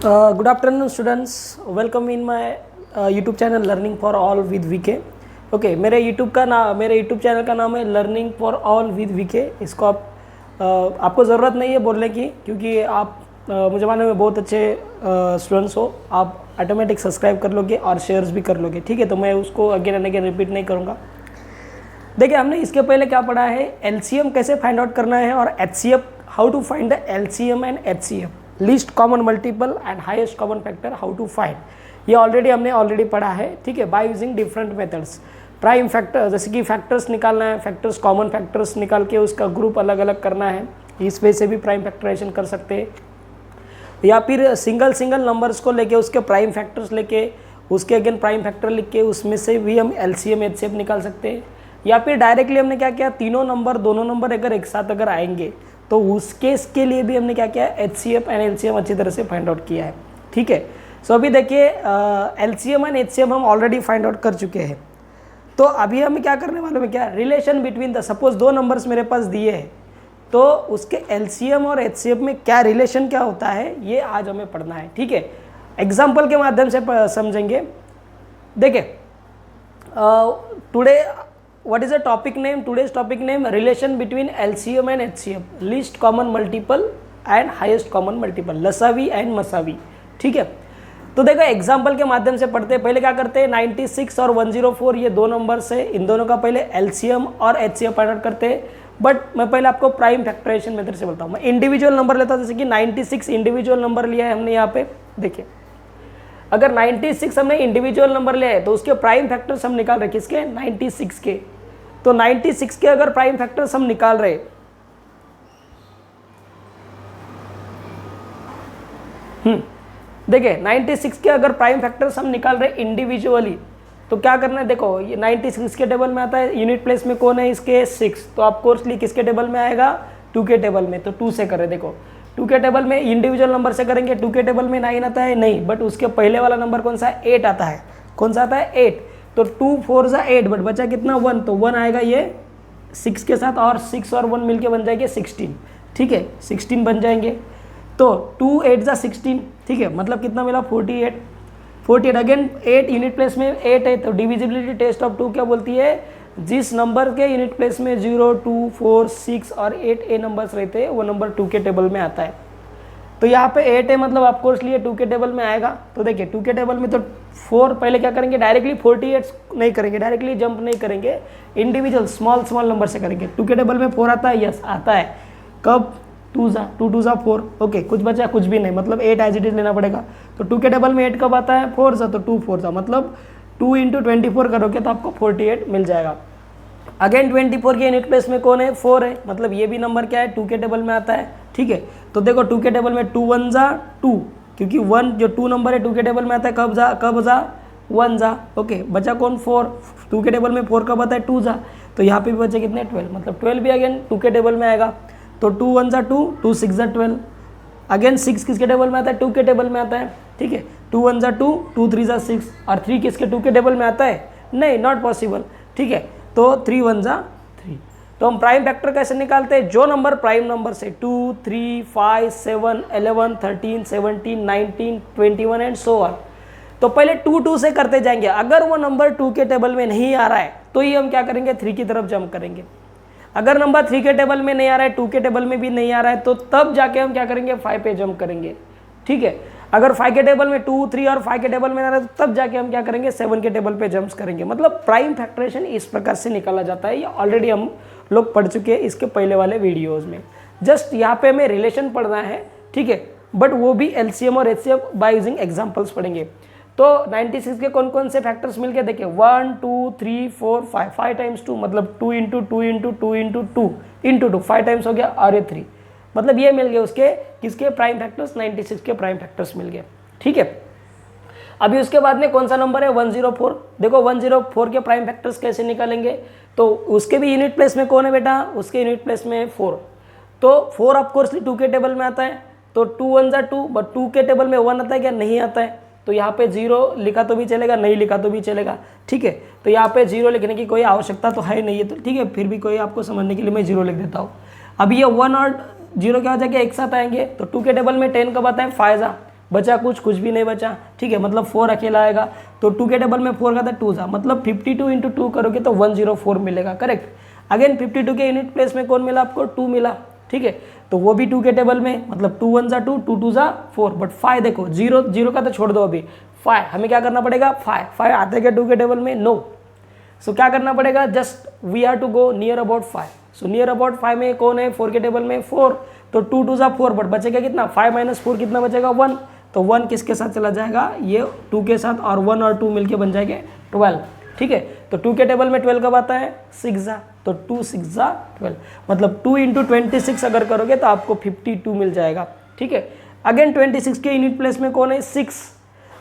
Good afternoon students, welcome in my YouTube channel Learning for All with VK. Okay मेरे YouTube channel का नाम है learning for all with VK. इसको आपको ज़रूरत नहीं है बोलने की, क्योंकि आप मुझे मालूम में बहुत अच्छे स्टूडेंट्स हो. आप ऑटोमेटिक सब्सक्राइब कर लोगे और शेयर्स भी कर लोगे, ठीक है. तो मैं उसको अगेन एंड अगेन रिपीट नहीं करूँगा. देखिए, हमने इसके पहले क्या पढ़ा है, LCM कैसे फाइंड आउट करना है और HCF, how to find the LCM and HCF, least common multiple and highest common factor, how to find. ये हमने पढ़ा है, ठीक है. By using different methods. Prime factor, जैसे कि फैक्टर्स निकालना है, फैक्टर्स कॉमन फैक्टर्स निकाल के उसका ग्रुप अलग अलग करना है, इस वे से भी प्राइम फैक्टराइजेशन कर सकते हैं. या फिर सिंगल नंबर्स को लेके उसके प्राइम फैक्टर्स लेके उसके अगेन प्राइम फैक्टर लिख के उसमें से भी हम LCM HCF निकाल सकते हैं. या फिर डायरेक्टली हमने क्या किया, दोनों नंबर अगर एक साथ अगर आएंगे तो उस केस के लिए भी हमने क्या किया, HCF एंड LCM अच्छी तरह से फाइंड आउट किया है, ठीक है. सो अभी देखिए, LCM एंड HCF हम ऑलरेडी फाइंड आउट कर चुके हैं. तो अभी हमें क्या करने वाले में, क्या रिलेशन बिटवीन द, सपोज दो नंबर्स मेरे पास दिए हैं, तो उसके LCM और HCF में क्या रिलेशन क्या होता है, ये आज हमें पढ़ना है, ठीक है. एग्जाम्पल के माध्यम से समझेंगे. देखिए, today what is the topic name, today's topic name, relation between LCM and HCF, least common multiple and highest common multiple, लसावी एंड मसावी, ठीक है. तो देखो, एग्जाम्पल के माध्यम से पढ़ते हैं. पहले क्या करते हैं, 96 और 104 ये दो नंबर से, इन दोनों का पहले LCM और HCF फाइंड आउट करते हैं. बट मैं पहले आपको प्राइम फैक्टराइजेशन मेथड से बोलता हूँ. मैं इंडिविजुअल नंबर लेता हूँ, जैसे कि 96 इंडिविजुअल नंबर लिया है हमने यहाँ पे. देखिए, अगर 96 हमने इंडिविजुअल नंबर लिया है तो उसके प्राइम फैक्टर्स हम निकाल रहे, किसके, 96 के. तो 96 के अगर प्राइम फैक्टर्स हम निकाल रहे, देखिए 96 के अगर प्राइम फैक्टर्स हम निकाल रहे इंडिविजुअली, तो क्या करना है, देखो ये 96 के टेबल में आता है, यूनिट प्लेस में कौन है इसके, 6. तो आप कोर्सली किसके टेबल में आएगा, 2 के टेबल में. तो 2 से करें. देखो 2 के टेबल में इंडिविजुअल नंबर से करेंगे, 2 के टेबल में 9 आता है, नहीं, बट उसके पहले वाला नंबर कौन सा है, 8 आता है. कौन सा आता है, 8. तो 2 4 जा 8, बट बचा कितना, 1. तो 1 आएगा ये 6 के साथ, और 6 और 1 मिलके बन जाएंगे 16, ठीक है. 16 बन जाएंगे. तो 2 8 जा 16, ठीक है. मतलब कितना मिला, 48. अगेन 8 यूनिट प्लेस में 8 है, तो डिविजिबिलिटी टेस्ट ऑफ 2 क्या बोलती है, जिस नंबर के यूनिट प्लेस में 0 2 4 6 और 8 ए नंबर्स रहते हैं वो नंबर 2 के टेबल में आता है. तो यहाँ पे 8 है, मतलब आपको इसलिए 2 के टेबल में आएगा. तो देखिए 2 के टेबल में तो 4, पहले क्या करेंगे, डायरेक्टली 48 नहीं करेंगे, डायरेक्टली जंप नहीं करेंगे, इंडिविजुअल स्मॉल नंबर से करेंगे. 2 के टेबल में 4 आता है, यस आता है. कब, 2 2 जा 4, ओके. कुछ बचा, कुछ भी नहीं, मतलब 8 एज इट इज लेना पड़ेगा. तो 2 के टेबल में 8 कब आता है, 4 जा, तो 2 4 जा, मतलब 2 × 24 करोगे तो आपको 48 मिल जाएगा. अगेन 24 के यूनिट प्लेस में कौन है, 4 है, मतलब ये भी नंबर क्या है, 2 के टेबल में आता है, ठीक है. तो देखो 2 के टेबल में 2 1 जा 2, क्योंकि 1 जो 2 नंबर है 2 के टेबल में आता है, कब जा 1 जा, ओके. बचा कौन, 4. 2 के टेबल में 4 कब आता है, 2 जा. तो यहाँ पे भी बचे कितने, 12, मतलब 12 भी अगेन 2 के टेबल में आएगा. तो 2 1 जा 2, 2 6 जा 12. अगेन 6 किसके टेबल में आता है, 2 के टेबल में आता है, ठीक है. 2 1 जा 2, 2 3 जा 6, और 3 किसके 2 के टेबल में आता है, नहीं, नॉट पॉसिबल, ठीक है. तो 3 1 जा 3. तो हम प्राइम फैक्टर कैसे निकालते हैं, जो नंबर प्राइम नंबर से 2 3 5 7 11 13 17 19 21 एंड सो ऑन. तो पहले 2 2 से करते जाएंगे. अगर वो नंबर 2 के टेबल में नहीं आ रहा है तो ये हम क्या करेंगे, 3 की तरफ जंप करेंगे. अगर नंबर 3 के टेबल में नहीं आ रहा है, 2 के टेबल में भी नहीं आ रहा है, तो तब जाके हम क्या करेंगे, 5 पे जंप करेंगे, ठीक है. अगर 5 के टेबल में 2 3 और 5 के टेबल में आ रहा है, तो तब जाके हम क्या करेंगे, 7 के टेबल पे जंप्स करेंगे. मतलब प्राइम फैक्टराइजेशन इस प्रकार से निकाला जाता है. ये ऑलरेडी हम लोग पढ़ चुके हैं इसके पहले वाले वीडियोस में. जस्ट यहाँ पे हमें रिलेशन पढ़ना है, ठीक है. बट वो भी LCM और HCF बाय यूजिंग एग्जांपल्स पढ़ेंगे. तो 96 के कौन कौन से फैक्टर्स मिलके, देखिए 1 2 3 4 5, 5 टाइम्स 2, मतलब 2 × 2 × 2 × 2 × 2, 5 टाइम्स हो गया, और ये 3, मतलब ये मिल गए उसके किसके प्राइम फैक्टर्स, 96 के प्राइम फैक्टर्स मिल गए, ठीक है. अभी उसके बाद में कौन सा नंबर है, 104. देखो 104 के प्राइम फैक्टर्स कैसे निकालेंगे, तो उसके भी यूनिट प्लेस में कौन है बेटा, उसके यूनिट प्लेस में 4. तो 4 ऑफकोर्स 2 के टेबल में आता है, तो 2 1 जा 2, बट 2 के टेबल में 1 आता है क्या, नहीं आता है. तो यहाँ पे 0 लिखा तो भी चलेगा, नहीं लिखा तो भी चलेगा, ठीक है. तो यहाँ पे 0 लिखने की कोई आवश्यकता तो है नहीं है, तो ठीक है, फिर भी कोई आपको समझने के लिए मैं 0 लिख देता हूँ. अब ये 1 और 0 क्या हो जाएगा, एक साथ आएंगे. तो 2 के टेबल में 10 कब आता है, 5 जा, बचा कुछ भी नहीं बचा, ठीक है, मतलब 4 अकेला आएगा। तो 2 के टेबल में 4 का था 2 था, मतलब 52 इंटू 2 करोगे तो 104 मिलेगा, करेक्ट। अगेन 52 के यूनिट प्लेस में कौन मिला आपको, 2 मिला, ठीक है, तो वो भी 2 के टेबल में, मतलब 2 1 2, 2 2 4, बट 5 देखो, जीरो का तो छोड़ दो, अभी 5 हमें क्या करना पड़ेगा, 5 आते क्या 2 के टेबल में, नो। सो क्या करना पड़ेगा, just we are to go near about 5। So near about 5 में कौन है, 4 के टेबल में 4, तो 2 2 4, बट बचेगा कितना, 5 - 4 कितना बचेगा, 1। तो 1 किसके साथ चला जाएगा, ये 2 के साथ, और 1 और 2 मिलके बन जाएंगे 12, ठीक है। तो 2 के टेबल में 12 कब आता है, 6 तो 2 6 12, मतलब 2 इंटू 26 अगर करोगे तो आपको 52 मिल जाएगा, ठीक है। अगेन 26 के यूनिट प्लेस में कौन है, 6,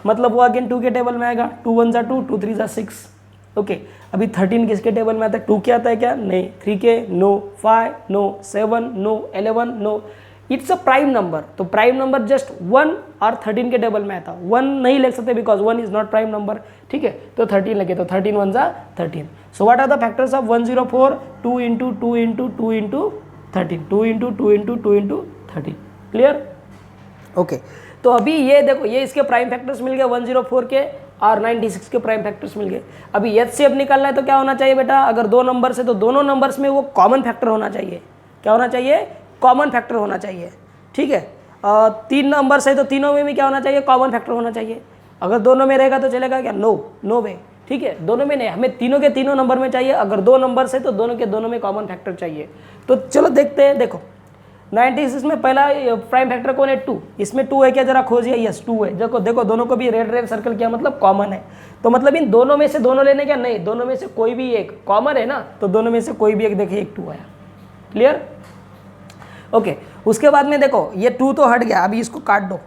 मतलब वो अगेन 2 के टेबल में आएगा, 2 1 2, 2 3 6, ओके। अभी 13 किसके टेबल में आता है, 2 के आता है क्या, नहीं, 3 के, no, 5 no, 7 no, 11 no, it's a prime number. तो प्राइम नंबर जस्ट 1 और 13 के टेबल में आता, 1 नहीं लिख सकते because 1 is not prime number, ठीक है, तो 13 लगे, तो 13 1 13। So what are the factors of 104, 2 into 2 into 2 into 13, 2 into 2 into 2 into 13, clear, okay. तो अभी ये देखो, ये इसके प्राइम फैक्टर्स मिल गए 104 के और 96 के प्राइम फैक्टर्स मिल गए। अभी एचसीएफ निकालना है तो क्या होना चाहिए बेटा, अगर 2 नंबर्स है तो दोनों नंबर्स में वो कॉमन फैक्टर होना चाहिए, क्या होना चाहिए, कॉमन फैक्टर होना चाहिए, ठीक है। 3 नंबर्स है तो तीनों में भी क्या होना चाहिए, कॉमन फैक्टर होना चाहिए। अगर दोनों में रहेगा तो चलेगा क्या, नो वे, ठीक है, दोनों में नहीं, हमें तीनों के तीनों नंबर में चाहिए। अगर 2 नंबर्स है तो दोनों के दोनों में कॉमन फैक्टर चाहिए। तो चलो देखते हैं, देखो 96 में पहला प्राइम फैक्टर कौन है, 2, इसमें 2 है क्या, जरा खोजिए, यस 2 है, देखो दोनों को भी रेड सर्कल किया, मतलब कॉमन है। तो मतलब इन दोनों में से दोनों लेने क्या, नहीं, दोनों में से कोई भी एक कॉमन है ना, तो दोनों में से कोई भी एक, देखिए एक 2 आया, क्लियर, ओके। उसके बाद में देखो ये 2 तो हट गया, अभी इसको काट दो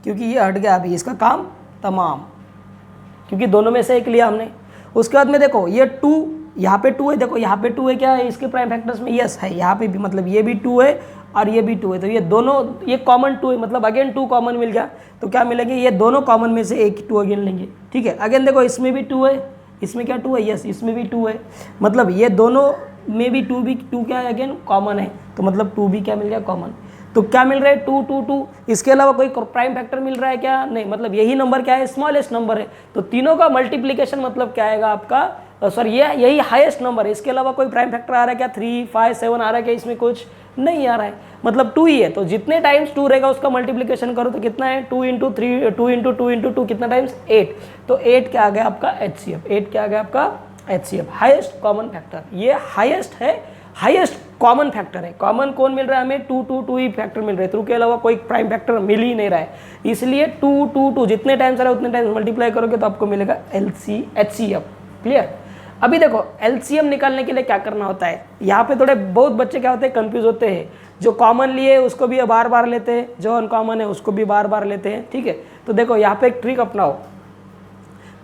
क्योंकि ये हट गया, अभी इसका काम तमाम, क्योंकि दोनों में से एक लिया हमने। उसके बाद में देखो ये 2, यहाँ पे 2 है, देखो यहाँ पे 2 है, क्या है इसके प्राइम फैक्टर्स में, यस है, यहाँ पे भी, मतलब ये भी 2 है और ये भी 2 है, तो ये दोनों, ये कॉमन 2 है, मतलब अगेन 2 कॉमन मिल गया। तो क्या मिलेंगे, ये दोनों कॉमन में से एक 2 अगेन लेंगे, ठीक है। अगेन देखो इसमें भी 2 है, इसमें क्या 2 है, यस इसमें भी 2 है, मतलब ये दोनों में भी 2 क्या है, अगेन कॉमन है, तो मतलब 2 भी क्या मिल गया, कॉमन। तो क्या मिल रहा है, 2 2 2, इसके अलावा कोई प्राइम फैक्टर मिल रहा है क्या, नहीं, मतलब यही नंबर क्या है, स्मॉलेस्ट नंबर है। तो तीनों का मल्टीप्लिकेशन मतलब क्या आएगा आपका, सॉरी ये यही हाईएस्ट नंबर है। इसके अलावा कोई प्राइम फैक्टर आ रहा है क्या, 3 5 7 आ रहा है क्या, इसमें कुछ नहीं आ रहा है, मतलब 2 ही है। तो जितने टाइम्स 2 रहेगा उसका मल्टीप्लिकेशन करो तो कितना है, 2 इंटू 3, 2 इंटू 2 इंटू 2 कितना टाइम्स, 8। तो 8 क्या आ गया आपका एचसीएफ, 8 क्या आ गया आपका एचसीएफ, हाईएस्ट कॉमन फैक्टर। ये हाईएस्ट है, हाईएस्ट कॉमन फैक्टर है। कॉमन कौन मिल रहा है हमें, 2 2 2 ही फैक्टर मिल रहे हैं, 2 के अलावा कोई प्राइम फैक्टर मिल ही नहीं रहा है। इसलिए 2 2 2 जितने टाइम्स आ रहा है उतने टाइम्स मल्टीप्लाई करोगे तो आपको मिलेगा एचसीएफ, क्लियर। अभी देखो एलसीएम निकालने के लिए क्या करना होता है, यहाँ पे थोड़े बहुत बच्चे क्या होते हैं, कंफ्यूज होते हैं। जो कॉमन लिए उसको भी बार बार लेते हैं, जो अनकॉमन है उसको भी बार बार लेते हैं, ठीक है। तो देखो यहाँ पे एक ट्रिक अपनाओ,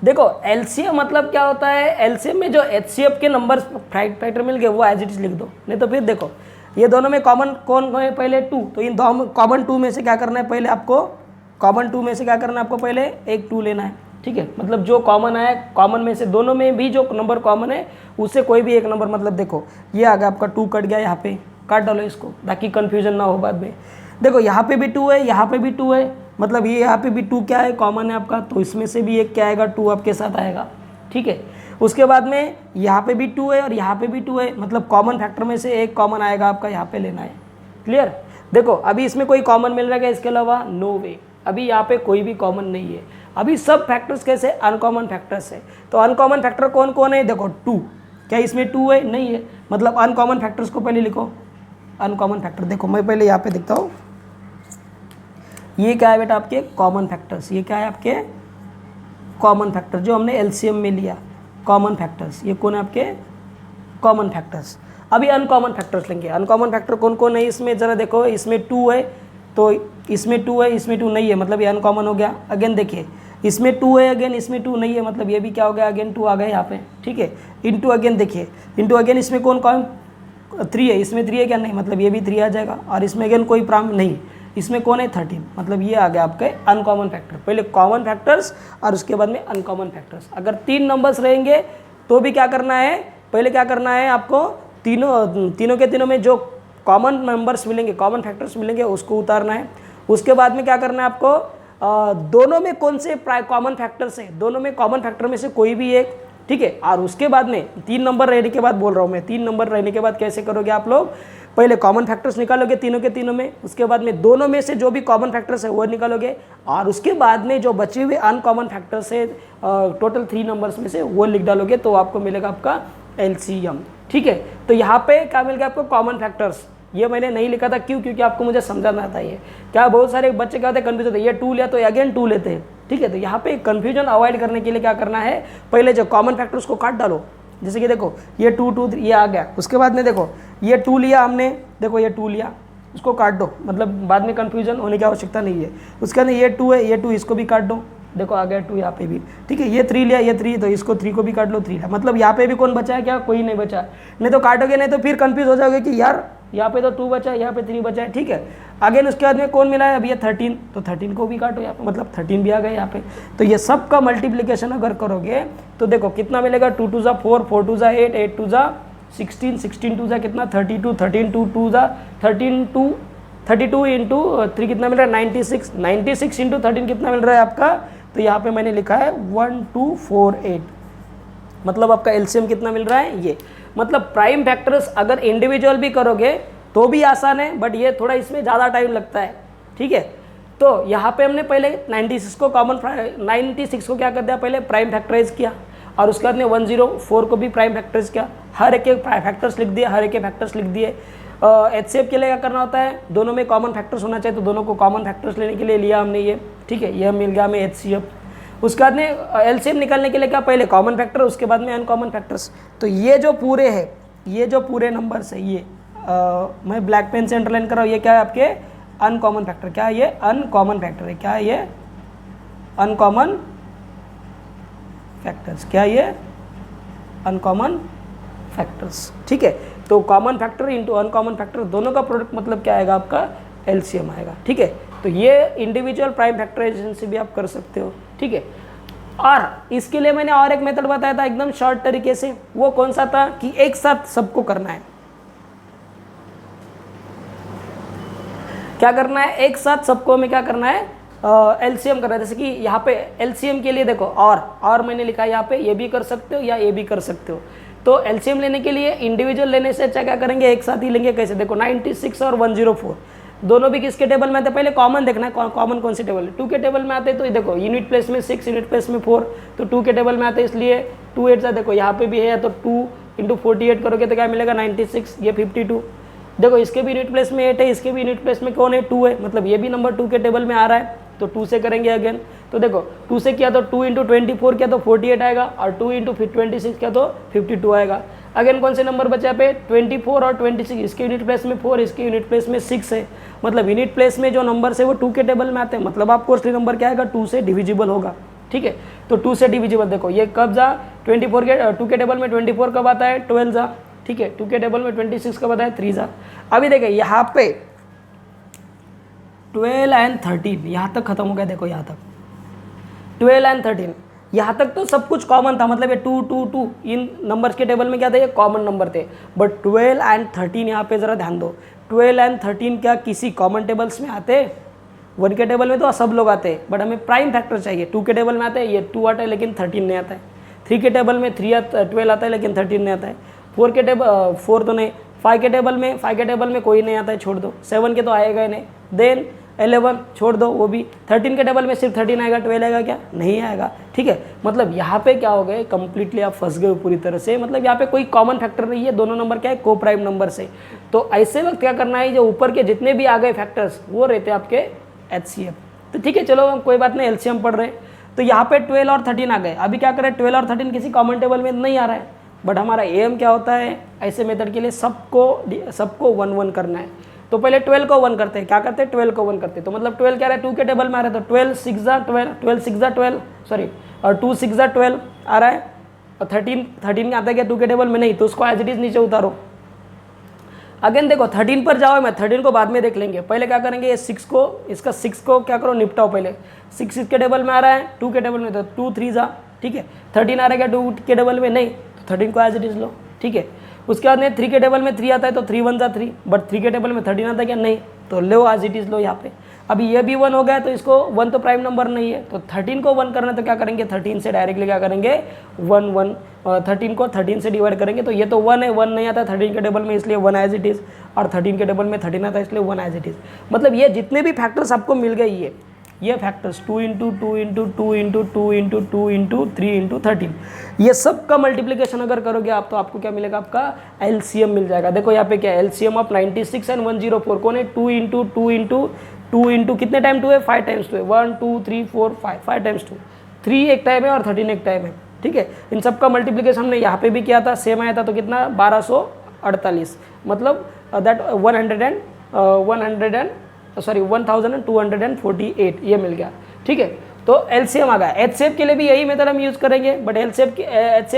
देखो एलसीएम मतलब क्या होता है, एलसीएम में जो एचसीएफ के नंबर फैक्टर मिल गए वो एज इट इज लिख दो, नहीं तो फिर देखो ये दोनों में कॉमन कौन है, पहले 2, तो इन कॉमन 2 में से क्या करना है, पहले आपको कॉमन 2 में से क्या करना है, आपको पहले एक 2 लेना है, ठीक है। मतलब जो कॉमन है, कॉमन में से दोनों में भी जो नंबर कॉमन है उससे कोई भी एक नंबर, मतलब देखो ये आ गया आपका 2 कट गया, यहाँ पे काट डालो इसको ताकि कंफ्यूजन ना हो बाद में। देखो यहाँ पे भी 2 है, यहाँ पे भी 2 है, मतलब ये यहाँ पे भी 2 क्या है, कॉमन है आपका, तो इसमें से भी एक क्या आएगा, 2 आपके साथ आएगा, ठीक है। उसके बाद में यहाँ पे भी 2 है और यहाँ पे भी 2 है, मतलब कॉमन फैक्टर में से एक कॉमन आएगा आपका, यहाँ पे लेना है, क्लियर। देखो अभी इसमें कोई कॉमन मिल रहा है इसके अलावा, नो वे, अभी यहाँ पे कोई भी कॉमन नहीं है। अभी सब फैक्टर्स कैसे, अनकॉमन फैक्टर्स है। तो अनकॉमन फैक्टर कौन कौन है, देखो 2, क्या इसमें 2 है, नहीं है, मतलब अनकॉमन फैक्टर्स को पहले लिखो। अनकॉमन फैक्टर देखो मैं पहले यहाँ पे दिखता हूँ, ये क्या है बेटा आपके कॉमन फैक्टर्स, ये क्या है आपके कॉमन फैक्टर जो हमने एलसीएम में लिया, कॉमन फैक्टर्स, ये कौन है आपके कॉमन फैक्टर्स। अभी अनकॉमन फैक्टर्स लेंगे, अनकॉमन फैक्टर कौन कौन है इसमें, ज़रा देखो इसमें 2 है, तो इसमें 2 है, इसमें 2 नहीं है, मतलब ये अनकॉमन हो गया। अगेन देखिए इसमें 2 है, अगेन इसमें 2 नहीं है, मतलब ये भी क्या हो गया, अगेन 2 आ गया यहाँ पे, ठीक है। इंटू अगेन देखिए, इंटू अगेन इसमें कौन 3 है, इसमें 3 है क्या, नहीं, मतलब ये भी 3 आ जाएगा, और इसमें अगेन कोई प्राइम नहीं, इसमें कौन है 13, मतलब ये आ गया आपके अनकॉमन फैक्टर। पहले कॉमन फैक्टर्स और उसके बाद में अनकॉमन फैक्टर्स। अगर 3 नंबर्स रहेंगे तो भी क्या करना है, पहले क्या करना है आपको, तीनों के तीनों में जो कॉमन नंबर्स मिलेंगे, कॉमन फैक्टर्स मिलेंगे उसको उतारना है। उसके बाद में क्या करना है आपको, दोनों में कौन से कॉमन फैक्टर्स है, दोनों में कॉमन फैक्टर में से कोई भी एक, ठीक है। और उसके बाद में 3 नंबर रहने के बाद बोल रहा हूँ मैं, 3 नंबर रहने के बाद कैसे करोगे आप लोग, पहले कॉमन फैक्टर्स निकालोगे तीनों के तीनों में, उसके बाद में दोनों में से जो भी कॉमन फैक्टर्स है वो निकालोगे, और उसके बाद में जो बचे हुए अनकॉमन फैक्टर्स है टोटल 3 नंबर्स में से वो लिख डालोगे, तो आपको मिलेगा आपका LCM, ठीक है। तो यहाँ पे क्या मिल गया आपको, कॉमन फैक्टर्स। ये मैंने नहीं लिखा था, क्यों, क्योंकि आपको मुझे समझाना था। ये क्या बहुत सारे बच्चे क्या होते हैं, कन्फ्यूज होते हैं, ये 2 लिया तो अगेन 2 लेते हैं, ठीक है। तो यहाँ पे कन्फ्यूजन अवॉइड करने के लिए क्या करना है, पहले जो कॉमन फैक्टर्स को काट डालो। जैसे कि देखो ये 2 2 ये आ गया, उसके बाद में देखो ये 2 लिया हमने, देखो ये 2 लिया, उसको काट दो, मतलब बाद में कन्फ्यूजन होने की आवश्यकता नहीं है। उसके बाद ये 2 है, ये 2 इसको भी काट दो, देखो आ गया 2 यहाँ पे भी, ठीक है। ये 3 लिया, ये 3, तो इसको 3 को भी काट लो, 3 लिया, मतलब यहाँ पे भी कौन बचा है क्या, कोई नहीं बचा। नहीं तो काटोगे नहीं तो फिर कंफ्यूज हो जाओगे कि यार यहाँ पे तो 2 बचा है, यहाँ पे 3 बचा है, ठीक है। अगेन उसके बाद में कौन मिला है, अभी ये 13, तो 13 को भी काटो यहाँ पे, मतलब 13 भी आ गए यहाँ पे। तो ये सब का मल्टीप्लिकेशन अगर करोगे तो देखो कितना मिलेगा, 2 2 4, 4 2 8, 8 2 16, 16 2 कितना 32, 13 2 2 32 इंटू 3 कितना मिल रहा है 96, 96 इंटू 13 कितना मिल रहा है आपका, तो यहाँ पे मैंने लिखा है 1248, मतलब आपका LCM कितना मिल रहा है ये। मतलब प्राइम फैक्टर्स अगर इंडिविजुअल भी करोगे तो भी आसान है, बट ये थोड़ा इसमें ज़्यादा टाइम लगता है, ठीक है। तो यहाँ पे हमने पहले 96 को कॉमन 96 को क्या कर दिया, पहले प्राइम फैक्टराइज किया, और उसके बाद में 104 को भी प्राइम फैक्टराइज किया, हर एक फैक्टर्स लिख दिए, हर एक फैक्टर्स लिख दिए। HCF के लिए क्या करना होता है, दोनों में कॉमन फैक्टर्स होना चाहिए, तो दोनों को कॉमन फैक्टर्स लेने के लिए लिया हमने ये, ठीक है। ये मिल गया हमें HCF। उसके बाद में LCM निकालने के लिए क्या, पहले कॉमन फैक्टर, उसके बाद में अनकॉमन फैक्टर्स। तो ये जो पूरे है, ये जो पूरे नंबर्स है, ये मैं ब्लैक पेन से अंडरलाइन कर रहा हूँ, ये क्या है आपके अनकॉमन फैक्टर, क्या है ये अनकॉमन फैक्टर है, क्या है ये अनकॉमन फैक्टर्स, क्या है ये अनकॉमन फैक्टर्स, ठीक है। तो common factor into uncommon factor दोनों का प्रोडक्ट मतलब क्या आएगा आपका LCM आएगा, ठीक है। तो ये इंडिविजुअल प्राइम फैक्टराइजेशन से भी आप कर सकते हो, ठीक है। और इसके लिए मैंने और एक मेथड बताया था एकदम शॉर्ट तरीके से, वो कौन सा था कि एक साथ सबको करना है। क्या करना है, एक साथ सबको में क्या करना है, LCM करना है। जैसे कि यहाँ पे LCM के लिए देखो, और मैंने लिखा है यहाँ पे, ये भी कर सकते हो या ये भी कर सकते हो। तो LCM लेने के लिए इंडिविजुअल लेने से अच्छा क्या करेंगे, एक साथ ही लेंगे। कैसे, देखो 96 और 104 दोनों भी किसके टेबल में आते हैं, पहले कॉमन देखना है, कॉमन कौन से टेबल है, 2 के टेबल में आते हैं। तो देखो यूनिट प्लेस में 6, यूनिट प्लेस में 4, तो 2 के टेबल में आते हैं, इसलिए 2 8 देखो यहाँ पे भी है, तो 2 इंटू 48 करोगे तो क्या मिलेगा 96, ये 52। देखो इसके भी यूनिट प्लेस में 8 है, इसके भी यूनिट प्लेस में कौन है 2 है, मतलब ये भी नंबर 2 के टेबल में आ रहा है, तो 2 से करेंगे अगेन। तो देखो 2 से किया तो 2 इंटू 24 किया तो 48 आएगा, और 2 इंटू 26 किया तो 52 आएगा। अगेन कौन से नंबर बचा पे 24 और 26, इसके यूनिट प्लेस में 4, इसके यूनिट प्लेस में 6 है, मतलब यूनिट प्लेस में जो नंबर है वो 2 के टेबल में आते हैं, मतलब आपको असली नंबर क्या आएगा 2 से डिविजिबल होगा, ठीक है। तो 2 से डिविजिबल देखो ये कब जा 24 के 2 के टेबल में 24 कब आता है 12 जा, ठीक है। 2 के टेबल में 26 कब आता है 3 जा। अभी देखिए यहाँ पे 12 एंड 13 यहाँ तक खत्म हो गया, देखो यहाँ तक 12 एंड 13 यहाँ तक तो सब कुछ कॉमन था, मतलब ये 2 2 2 इन नंबर्स के टेबल में क्या थे, ये कॉमन नंबर थे। बट 12 एंड 13 यहाँ पे ज़रा ध्यान दो, 12 एंड 13 क्या किसी कॉमन टेबल्स में आते, 1 के टेबल में तो सब लोग आते हैं, बट हमें प्राइम फैक्टर चाहिए। 2 के टेबल में आते हैं, ये 2 आता है लेकिन 13 नहीं आता है। 3 के टेबल में 12 आता है लेकिन 13 नहीं आता है। 4 तो नहीं, 5 के टेबल में कोई नहीं आता है, छोड़ दो। 7 के तो आएगा ही नहीं। देन 11 छोड़ दो, वो भी। 13 के टेबल में सिर्फ 13 आएगा, 12 आएगा क्या, नहीं आएगा, ठीक है। मतलब यहाँ पे क्या हो गए, कंप्लीटली आप फंस गए पूरी तरह से, मतलब यहाँ पे कोई कॉमन फैक्टर नहीं है, दोनों नंबर क्या है को प्राइम नंबर से। तो ऐसे वक्त क्या करना है, जो ऊपर के जितने भी आ गए फैक्टर्स वो रहते हैं आपके HCF। तो ठीक है, चलो कोई बात नहीं, LCM पढ़ रहे। तो यहाँ पे 12 और 13 आ गए। अभी क्या करें, 12 और 13 किसी कॉमन टेबल में नहीं आ रहा है, बट हमारा एम क्या होता है ऐसे मेथड के लिए, सबको 1 1 करना है। तो पहले 12 को 1 करते हैं, क्या करते हैं 12 को 1 करते हैं। तो मतलब 12 क्या रहा है 2 के टेबल में आ रहा है, तो 12 6 जा 12, 12 6 जा 12 सॉरी, और 2 6 जा 12 आ रहा है। और 13 आता है क्या 2 के टेबल में, नहीं, तो उसको एज इट इज नीचे उतारो। अगेन देखो 13 पर जाओ, मैं 13 को बाद में देख लेंगे, पहले क्या करेंगे, ये 6 को, इसका 6 को क्या करो निपटाओ पहले। 6 के टेबल में आ रहा है, 2 के टेबल में, तो 2 3 जा, ठीक है। 13 आ रहा है क्या 2 के टेबल में, नहीं, तो 13 को एज इट इज लो, ठीक है। उसके बाद में 3 के टेबल में 3 आता है, तो 3 1 जा 3, बट 3 के टेबल में 13 आता है क्या, नहीं, तो लो एज इट इज लो यहाँ पे। अभी ये भी 1 हो गया, तो इसको 1 तो प्राइम नंबर नहीं है, तो 13 को 1 करना, तो क्या करेंगे 13 से डायरेक्टली क्या करेंगे 1 1, 13 को 13 से डिवाइड करेंगे, तो ये तो 1 है, 1 नहीं आता 13 के टेबल में, इसलिए 1 एज इट इज़, और 13 के टेबल में 13 आता है, इसलिए 1 एज इट इज़। मतलब ये जितने भी फैक्टर्स आपको मिल गए, ये factors 2 into 2 into 2 into 2 into 2 into 3 into 13, ये सब का मल्टीप्लिकेशन अगर करोगे आप, तो आपको क्या मिलेगा, आपका एलसीएम मिल जाएगा। देखो यहाँ पे क्या है, एलसीएम ऑफ 96 एंड 104 कौन है, 2 इंटू 2 इंटू 2 इंटू कितने टाइम 2 है, 5 टाइम्स 2 है, 1 2 3 4 5, 5 टाइम्स 2, 3 एक टाइम है और 13 एक टाइम है, ठीक है। इन सब का मल्टीप्लिकेशन हमने यहाँ पे भी किया था, सेम आया था, तो कितना 1248, मतलब दैट 1248 ये मिल गया, ठीक है। तो एलसीएम आ गया। एचसीएफ के लिए भी यही मेथड हम यूज़ करेंगे, बट एचसीएफ के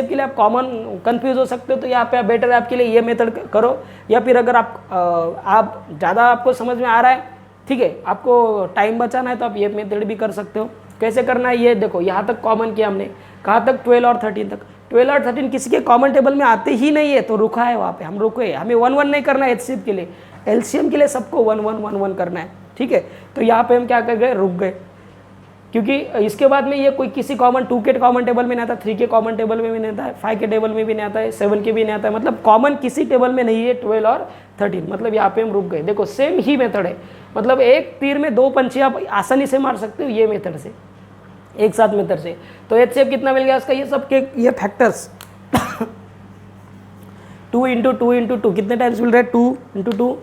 लिए आप कॉमन कंफ्यूज हो सकते हो, तो यहाँ पे आप बेटर आपके लिए ये मेथड करो, या फिर अगर आप ज़्यादा आपको समझ में आ रहा है, ठीक है, आपको टाइम बचाना है, तो आप ये मेथड भी कर सकते हो। कैसे करना है ये देखो, यहाँ तक कॉमन किया हमने, कहाँ तक 12 और 13 तक, 12 और 13 किसी के कॉमन टेबल में आते ही नहीं है, तो रुका है वहाँ पे, हम रुके, हमें 1 1 नहीं करना है एचसीएफ के लिए, एलसीएम के लिए सबको 1 1 1 1 करना है, ठीक है। तो यहाँ पे हम क्या कर गए, रुक गए, क्योंकि इसके बाद में ये कोई किसी कॉमन 2 के कॉमन टेबल में नहीं आता, 3 के कॉमन टेबल में भी नहीं आता है, 5 के टेबल में भी नहीं आता है, 7 के भी नहीं आता है, मतलब कॉमन किसी टेबल में नहीं है 12 और 13, मतलब यहाँ पे हम रुक गए। देखो सेम ही मेथड है, मतलब एक तीर में 2 पंछी आप आसानी से मार सकते हो ये मेथड से, एक साथ मेथड से। तो एचसीएफ कितना मिल गया इसका, ये सब के ये फैक्टर्स 2 इंटू 2 इंटू 2 कितने टाइम्स मिल रहा है, 2 इंटू 2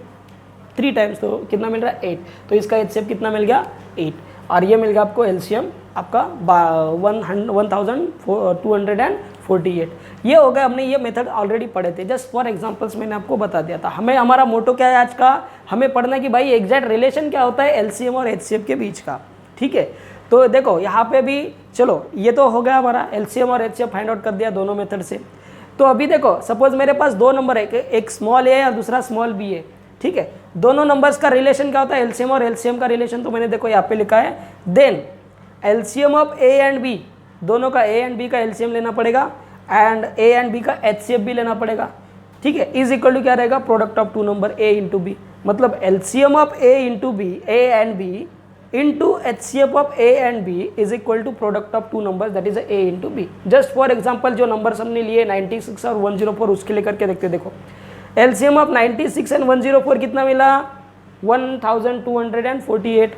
3 टाइम्स, तो कितना मिल रहा है 8, तो इसका एचसीएफ कितना मिल गया 8, और ये मिल गया आपको एलसीएम आपका 1248। ये हो गया, हमने ये मेथड ऑलरेडी पढ़े थे, जस्ट फॉर एग्जांपल्स मैंने आपको बता दिया था। हमें हमारा मोटो क्या है आज का, हमें पढ़ना है कि भाई एग्जैक्ट रिलेशन क्या होता है एलसीएम और एचसीएफ के बीच का, ठीक है। तो देखो यहाँ पे भी चलो, ये तो हो गया हमारा एलसीएम और एचसीएफ फाइंड आउट कर दिया दोनों मेथड से। तो अभी देखो सपोज मेरे पास 2 नंबर है, एक स्मॉल ए और दूसरा स्मॉल बी है, ठीक है। दोनों नंबर्स का रिलेशन क्या होता है, एलसीएम और एलसीएम का रिलेशन, तो मैंने देखो यहाँ पे लिखा है, then LCM of A and B, दोनों का ए एंड बी का एलसीएम लेना पड़ेगा, एंड ए एंड बी का एचसीएफ भी लेना पड़ेगा, ठीक है। इज इक्वल टू क्या रहेगा, product of 2 number A into B, मतलब LCM of A into B, A and B into HCF of A and B is equal to product of 2 numbers, that is A into B. Just for example जो numbers हमने लिए 96 और 104, उसके लिए करके देखते, देखो एलसीएम ऑफ 96 एंड 104 कितना मिला, 1248,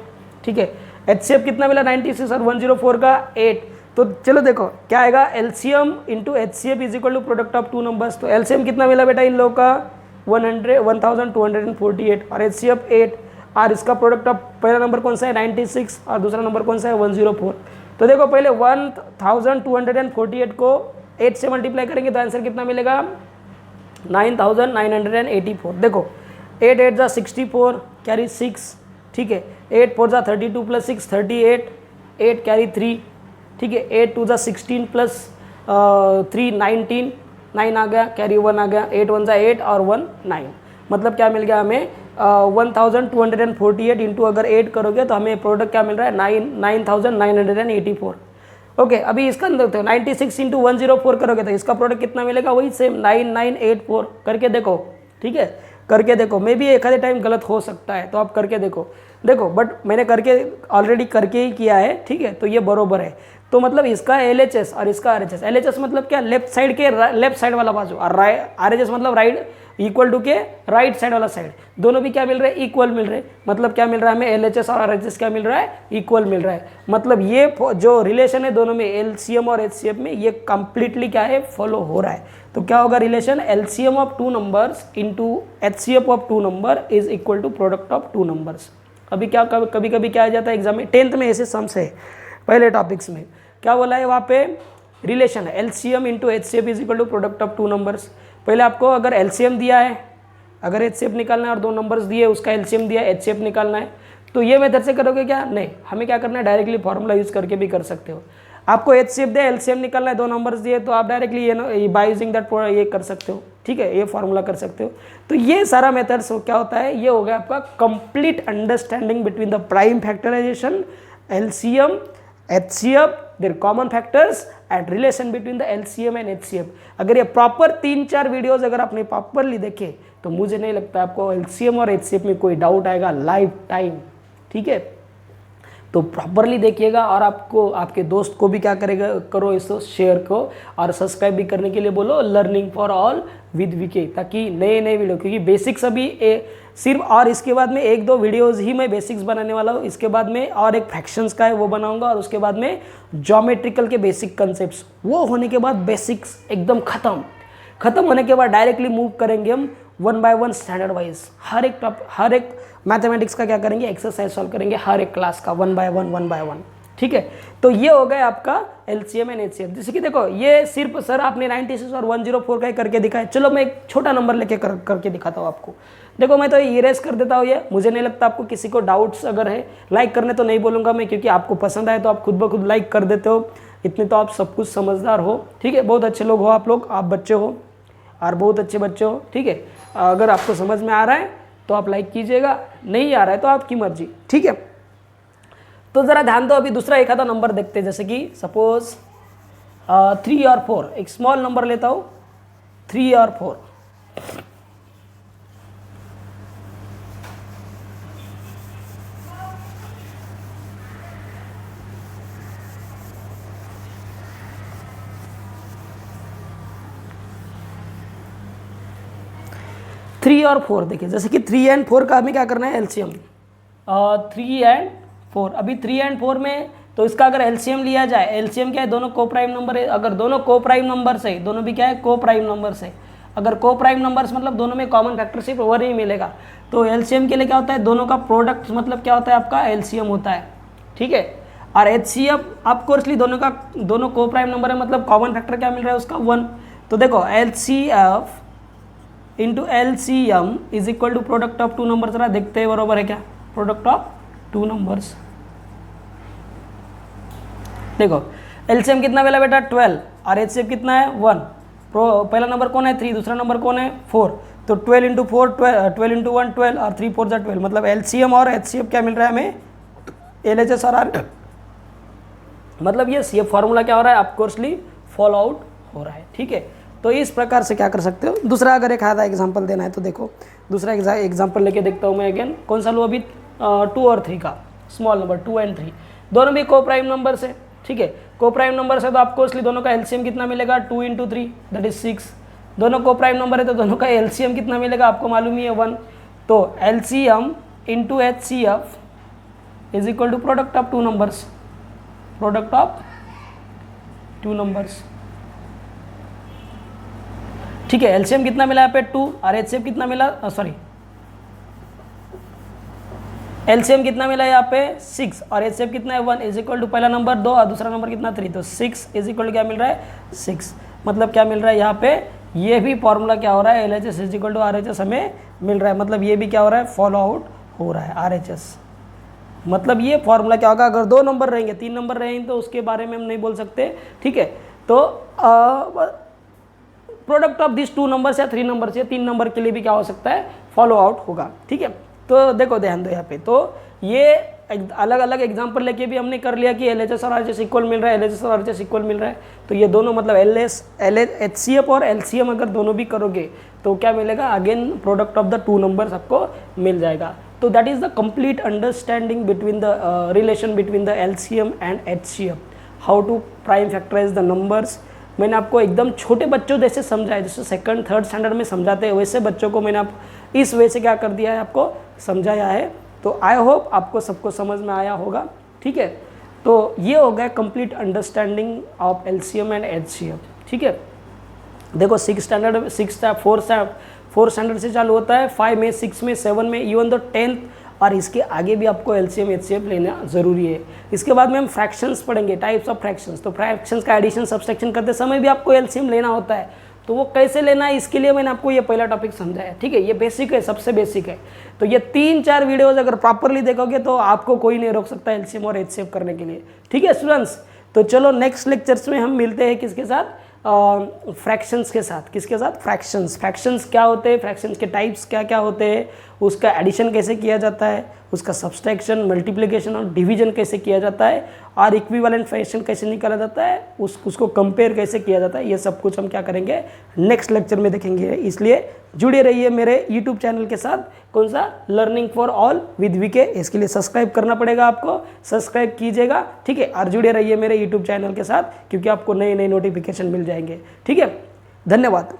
ठीक है। एचसीएफ कितना मिला 96 और 104 का 8, तो चलो देखो क्या आएगा, LCM into HCF is equal to product of 2 numbers, तो एलसीएम कितना मिला बेटा इन लोगों का 1248 और एचसीएफ 8, और इसका प्रोडक्ट ऑफ पहला नंबर कौन सा है 96 और दूसरा नंबर कौन सा है 104। तो देखो पहले 1248 को 8 से मल्टीप्लाई करेंगे तो आंसर कितना मिलेगा 9984। देखो 8 8 जा 64 कैरी 6, ठीक है, 8 4 जा 32 प्लस 6 38, 8 कैरी 3, ठीक है, 8 2 जा 16 प्लस 3 19, 9 आ गया, कैरी 1 आ गया, 8 1 जा 8 और 1 9, मतलब क्या मिल गया हमें 1248 इंटू अगर 8 करोगे तो हमें प्रोडक्ट क्या मिल रहा है 9984। ओके, अभी इसका अंदर देखते हो 96 इंटू 104 करोगे तो इसका प्रोडक्ट कितना मिलेगा, वही सेम 9984 करके देखो, ठीक है, करके देखो। मे भी एक आधे टाइम गलत हो सकता है, तो आप करके देखो, बट मैंने करके ऑलरेडी करके ही किया है, ठीक है, तो ये बरोबर है। तो मतलब इसका LHS और इसका RHS, LHS मतलब क्या, लेफ्ट साइड के लेफ्ट साइड वाला बाजू, और RHS मतलब राइट इक्वल टू के राइट साइड वाला साइड, दोनों भी क्या मिल रहा है, इक्वल मिल रहे हैं। मतलब क्या मिल रहा है हमें, LHS और RHS क्या मिल रहा है, इक्वल मिल रहा है। मतलब ये जो रिलेशन है दोनों में LCM और HCF में, ये कंप्लीटली क्या है, फॉलो हो रहा है। तो क्या होगा relation, LCM of 2 numbers into HCF of 2 number is equal to product of 2 numbers. अभी क्या कभी कभी क्या आ जाता है एग्जाम में, 10th में ऐसे सम्स है, पहले टॉपिक्स में क्या बोला है वहाँ पे, रिलेशन है LCM into HCF is equal to product of 2 numbers. पहले आपको अगर LCM दिया है, अगर HCF निकालना है और 2 नंबर्स दिए, उसका LCM दिया है, HCF निकालना है, तो ये मेथड से करोगे क्या, नहीं, हमें क्या करना है, डायरेक्टली फॉर्मूला यूज करके भी कर सकते हो। आपको HCF दे, LCM निकालना है, 2 नंबर्स दिए, तो आप डायरेक्टली ये बाय यूजिंग दैट ये कर सकते हो, ठीक है, ये फॉर्मूला कर सकते हो। तो ये सारा मेथड्स क्या होता है, ये हो गया आपका complete understanding between the prime factorisation, LCM, HCF, their common factors and relation between the LCM and HCF। अगर ये प्रॉपर 3-4 वीडियोस अगर आपने प्रॉपरली देखे तो मुझे नहीं लगता आपको LCM और HCF में कोई डाउट आएगा लाइफ टाइम, ठीक है। तो प्रॉपरली देखिएगा और आपको आपके दोस्त को भी क्या करेगा, करो इसको शेयर को और सब्सक्राइब भी करने के लिए बोलो learning for all with VK, ताकि नए नए वीडियो, क्योंकि बेसिक्स अभी सिर्फ, और इसके बाद में 1-2 वीडियोज़ ही मैं बेसिक्स बनाने वाला हूँ। इसके बाद में और एक फ्रैक्शंस का है वो बनाऊंगा, और उसके बाद में ज्योमेट्रिकल के बेसिक कंसेप्ट्स, वो होने के बाद बेसिक्स एकदम खत्म होने के बाद डायरेक्टली मूव करेंगे हम 1 बाय 1 स्टैंडर्ड वाइज। हर एक मैथमेटिक्स का क्या करेंगे, एक्सरसाइज सॉल्व करेंगे हर एक क्लास का 1 बाय 1। ठीक है, तो ये हो गया आपका एलसीएम एंड एचसीएफ। जैसे कि देखो ये सिर्फ सर आपने 96 और 104 का ही करके दिखाया, चलो मैं एक छोटा नंबर लेके करके दिखाता हूँ आपको। देखो मैं तो इरेज कर देता हूँ ये, मुझे नहीं लगता आपको किसी को डाउट्स अगर है। लाइक करने तो नहीं बोलूँगा मैं, क्योंकि आपको पसंद आए तो आप खुद ब खुद लाइक कर देते हो, इतने तो आप सब कुछ समझदार हो। ठीक है, बहुत अच्छे लोग हो आप लोग, आप बच्चे हो और बहुत अच्छे बच्चे हो। ठीक है, अगर आपको समझ में आ रहा है तो आप लाइक कीजिएगा, नहीं आ रहा है तो आपकी मर्जी। ठीक है, तो ज़रा ध्यान दो, अभी दूसरा एक आधा नंबर देखते हैं। जैसे कि सपोज 3 और 4, एक स्मॉल नंबर लेता हूँ 3 और 4। थ्री और 4 देखिए, जैसे कि 3 एंड 4 का हमें क्या करना है, एलसीएम। 3 एंड 4, अभी 3 एंड 4 में तो इसका अगर एलसीएम लिया जाए, एलसीएम क्या है, दोनों को प्राइम नंबर है। अगर दोनों को प्राइम नंबर से, दोनों भी क्या है, को प्राइम नंबर से, अगर को प्राइम नंबर्स मतलब दोनों में कॉमन फैक्टर सिर्फ वन ही मिलेगा, तो एलसीएम के लिए क्या होता है, दोनों का प्रोडक्ट मतलब क्या होता है, आपका एलसीएम होता है। ठीक है, और एचसीएफ आपको इसलिए दोनों को प्राइम नंबर है, मतलब कॉमन फैक्टर क्या मिल रहा है उसका 1। तो देखो LCF into LCM is equal to product of 2 number. जरा देखते हैं बरोबर है क्या, प्रोडक्ट ऑफ 2 नंबर्स। देखो एलसीएम कितना मिला बेटा 12, और एचसीएफ कितना है 1। पहला नंबर कौन है 3, दूसरा नंबर कौन है 4, तो 12 इंटू 4 12 इंटू 1 12 और 3 4 12, मतलब एलसीएम और एचसीएफ क्या मिल रहा है हमें, एलएचएस और आर। मतलब ये फॉर्मूला क्या हो रहा है, ऑफकोर्सली फॉलो आउट हो रहा है। ठीक है, तो इस प्रकार से क्या कर सकते हो। दूसरा अगर एक आधा एग्जाम्पल देना है तो देखो, दूसरा एग्जाम्पल लेके देखता हूँ मैं अगेन। कौन सा लूँ अभी, 2 और 3 का स्मॉल नंबर 2 एंड 3, दोनों भी को प्राइम नंबर से। ठीक है, को प्राइम नंबर से तो आपको इसलिए दोनों का एलसीएम कितना मिलेगा, 2 इंटू 3 दैट इज 6। दोनों को प्राइम नंबर है तो दोनों का एलसीएम कितना मिलेगा, आपको मालूम ही है 1। तो LCM into HCF is equal to product of 2 numbers, product of 2 numbers. ठीक है, एलसीएम कितना मिला यहाँ पे 2 और एचसीएफ कितना मिला, सॉरी एलसीएम कितना मिला यहाँ पे 6 और एचसीएफ कितना है 1, इज इक्वल टू पहला नंबर 2 और दूसरा नंबर कितना 3, तो 6 इज इक्वल टू क्या मिल रहा है 6। मतलब क्या मिल रहा है यहाँ पे, ये भी फॉर्मूला क्या हो रहा है, LHS is equal to RHS हमें मिल रहा है। मतलब ये भी क्या हो रहा है, फॉलो आउट हो रहा है आरएचएस। मतलब ये फॉर्मूला क्या होगा, अगर 2 नंबर रहेंगे 3 नंबर रहेंगे तो उसके बारे में हम नहीं बोल सकते। ठीक है, तो प्रोडक्ट ऑफ दिस 2 नंबर्स या 3 नंबर्स या 3 नंबर के लिए भी क्या हो सकता है, फॉलो आउट होगा। ठीक है, तो देखो ध्यान दो यहाँ पे, तो ये अलग अलग एग्जांपल लेके भी हमने कर लिया कि एलएचएस और आरएचएस इक्वल मिल रहा है, एलएचएस और आरएचएस इक्वल मिल रहा है। तो ये दोनों मतलब एचसीएफ और एलसीएम अगर दोनों भी करोगे तो क्या मिलेगा, again product of the 2 numbers आपको मिल जाएगा। तो that is the complete understanding between the relation between the LCM and HCF, how to prime factorise the numbers. मैंने आपको एकदम छोटे बच्चों जैसे समझाया, जैसे 2nd 3rd स्टैंडर्ड में समझाते हैं, वैसे बच्चों को मैंने इस वे से क्या कर दिया है, आपको समझाया है। तो आई होप आपको सबको समझ में आया होगा। ठीक है, तो ये हो गया complete understanding of LCM and HCF. ठीक है, देखो 4 स्टैंडर्ड से चालू होता है, 5 में 6 में 7 में, इवन द 10th, और इसके आगे भी आपको एलसीएम एचसीएफ लेना ज़रूरी है। इसके बाद में हम फ्रैक्शंस पढ़ेंगे, टाइप्स ऑफ फ्रैक्शंस। तो फ्रैक्शंस का एडिशन सब्सट्रैक्शन करते समय भी आपको एलसीएम लेना होता है, तो वो कैसे लेना है इसके लिए मैंने आपको ये पहला टॉपिक समझाया। ठीक है, ये बेसिक है, सबसे बेसिक है। तो ये 3-4 वीडियोज़ अगर प्रॉपरली देखोगे तो आपको कोई नहीं रोक सकता एलसीएम और एचसीएफ करने के लिए। ठीक है स्टूडेंट्स, तो चलो नेक्स्ट लेक्चर्स में हम मिलते हैं किसके साथ, फ्रैक्शंस के साथ। किसके साथ, फ्रैक्शंस क्या होते हैं, फ्रैक्शंस के टाइप्स क्या क्या होते हैं, उसका एडिशन कैसे किया जाता है, उसका सब्सट्रैक्शन, मल्टीप्लिकेशन और डिवीजन कैसे किया जाता है, और इक्विवेलेंट फ्रैक्शन कैसे निकाला जाता है, उसको कंपेयर कैसे किया जाता है, ये सब कुछ हम क्या करेंगे नेक्स्ट लेक्चर में देखेंगे। इसलिए जुड़े रहिए मेरे यूट्यूब चैनल के साथ, कौन सा, learning for all with VK. इसके लिए सब्सक्राइब करना पड़ेगा, आपको सब्सक्राइब कीजिएगा, ठीक है, और जुड़े रहिए मेरे यूट्यूब चैनल के साथ, क्योंकि आपको नए नए नोटिफिकेशन मिल जाएंगे, ठीक है। धन्यवाद।